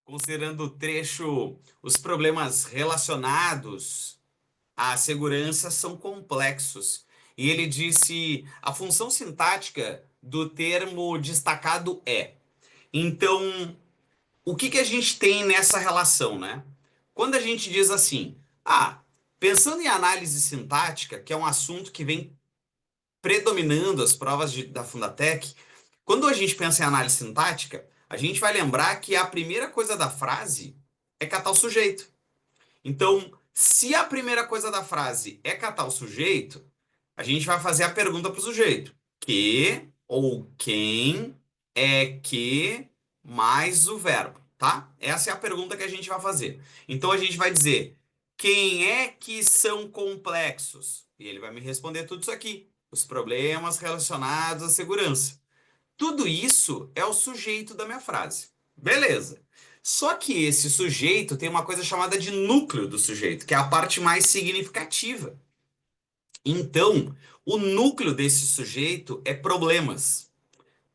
considerando o trecho, os problemas relacionados à segurança são complexos. E ele disse: a função sintática do termo destacado é. Então, o que que a gente tem nessa relação, né? Quando a gente diz assim, pensando em análise sintática, que é um assunto que vem predominando as provas da Fundatec, quando a gente pensa em análise sintática, a gente vai lembrar que a primeira coisa da frase é catar o sujeito. Então, se a primeira coisa da frase é catar o sujeito, a gente vai fazer a pergunta para o sujeito: que ou quem é que mais o verbo, tá? Essa é a pergunta que a gente vai fazer. Então a gente vai dizer: quem é que são complexos? E ele vai me responder tudo isso aqui: os problemas relacionados à segurança. Tudo isso é o sujeito da minha frase. Beleza. Só que esse sujeito tem uma coisa chamada de núcleo do sujeito, que é a parte mais significativa. Então, o núcleo desse sujeito é problemas,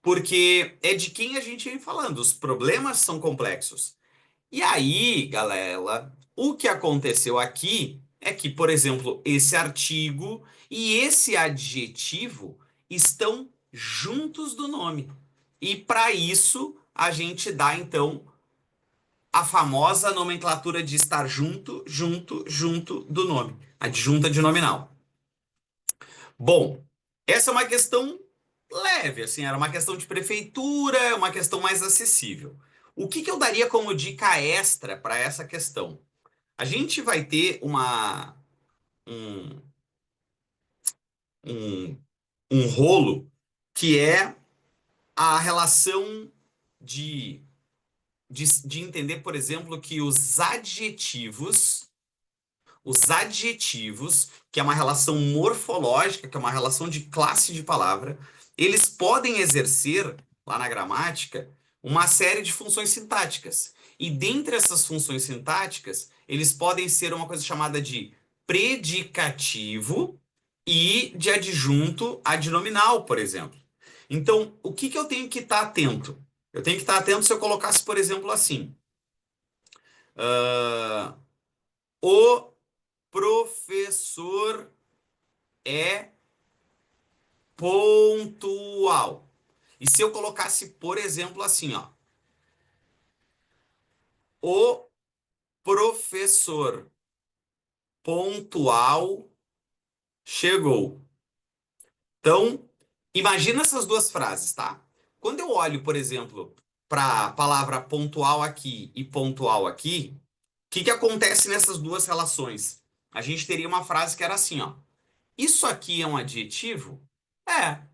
porque é de quem a gente vem falando. Os problemas são complexos. E aí, galera, o que aconteceu aqui é que, por exemplo, esse artigo e esse adjetivo estão juntos do nome. E para isso, a gente dá então a famosa nomenclatura de estar junto, junto, junto do nome, adjunta de nominal. Bom, essa é uma questão leve, assim, era uma questão de prefeitura, uma questão mais acessível. O que que eu daria como dica extra para essa questão? A gente vai ter um, um, um rolo que é a relação de, de entender, por exemplo, que os adjetivos, que é uma relação morfológica, que é uma relação de classe de palavra, eles podem exercer, lá na gramática, uma série de funções sintáticas. E dentre essas funções sintáticas, eles podem ser uma coisa chamada de predicativo e de adjunto adnominal, por exemplo. Então, o que que eu tenho que estar atento? Eu tenho que estar atento se eu colocasse, por exemplo, assim. ah, o professor é pontual. E se eu colocasse, por exemplo, assim, ó, o professor pontual chegou. Então, imagina essas duas frases, tá? Quando eu olho, por exemplo, para a palavra pontual aqui e pontual aqui, o que que acontece nessas duas relações? A gente teria uma frase que era assim, ó. Isso aqui é um adjetivo?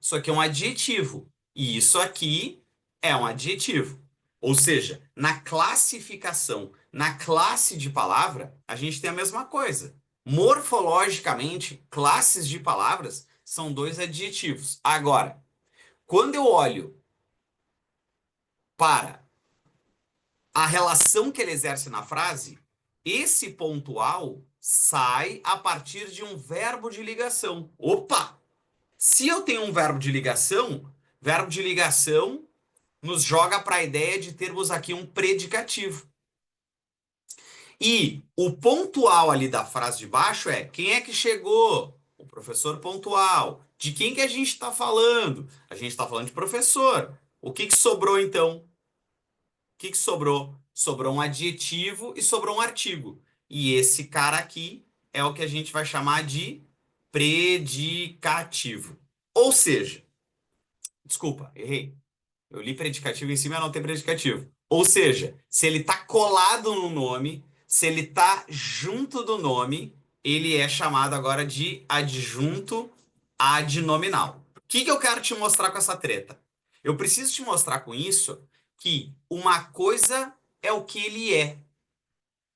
Isso aqui é um adjetivo. E isso aqui é um adjetivo. Ou seja, na classificação, na classe de palavra, a gente tem a mesma coisa. Morfologicamente, classes de palavras são dois adjetivos. Agora, quando eu olho para a relação que ele exerce na frase, esse pontual sai a partir de um verbo de ligação. Opa! Se eu tenho um verbo de ligação nos joga para a ideia de termos aqui um predicativo. E o pontual ali da frase de baixo é quem é que chegou? O professor pontual. De quem que a gente está falando? A gente está falando de professor. O que que sobrou então? O que que sobrou? Sobrou um adjetivo e sobrou um artigo. E esse cara aqui é o que a gente vai chamar de predicativo. Ou seja, desculpa, errei. Eu li predicativo em cima e não tem predicativo. Ou seja, se ele está colado no nome, se ele está junto do nome, ele é chamado agora de adjunto adnominal. O que que eu quero te mostrar com essa treta? Eu preciso te mostrar com isso que uma coisa é o que ele é,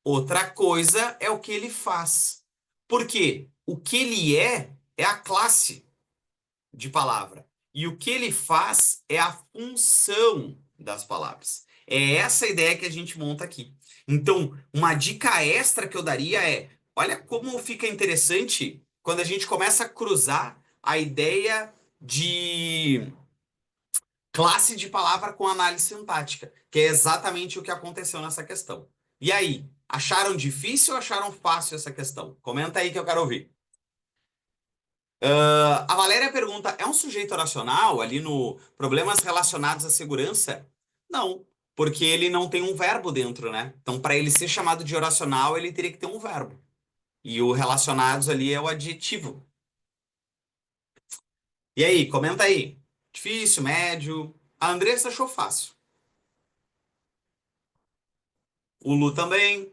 outra coisa é o que ele faz. Por quê? O que ele é a classe de palavra. E o que ele faz é a função das palavras. É essa a ideia que a gente monta aqui. Então, uma dica extra que eu daria é: olha como fica interessante quando a gente começa a cruzar a ideia de Classe de palavra com análise sintática, que é exatamente o que aconteceu nessa questão. E aí, acharam difícil ou acharam fácil essa questão? Comenta aí que eu quero ouvir. A Valéria pergunta: é um sujeito oracional ali no problemas relacionados à segurança? Não, porque ele não tem um verbo dentro, né? Então, para ele ser chamado de oracional, ele teria que ter um verbo. E o relacionados ali é o adjetivo. E aí, comenta aí. Difícil, médio? A Andressa achou fácil. O Lu também.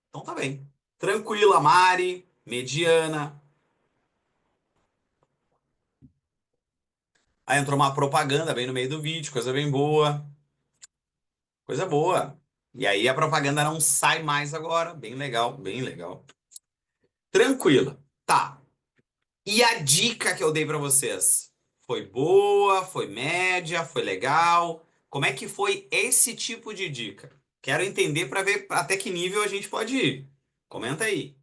Então tá bem. Tranquila, Mari. Mediana. Aí entrou uma propaganda bem no meio do vídeo, coisa bem boa. Coisa boa. E aí a propaganda não sai mais agora. Bem legal, bem legal. Tranquila. Tá. E a dica que eu dei pra vocês? Foi boa? Foi média? Foi legal? Como é que foi esse tipo de dica? Quero entender para ver até que nível a gente pode ir. Comenta aí.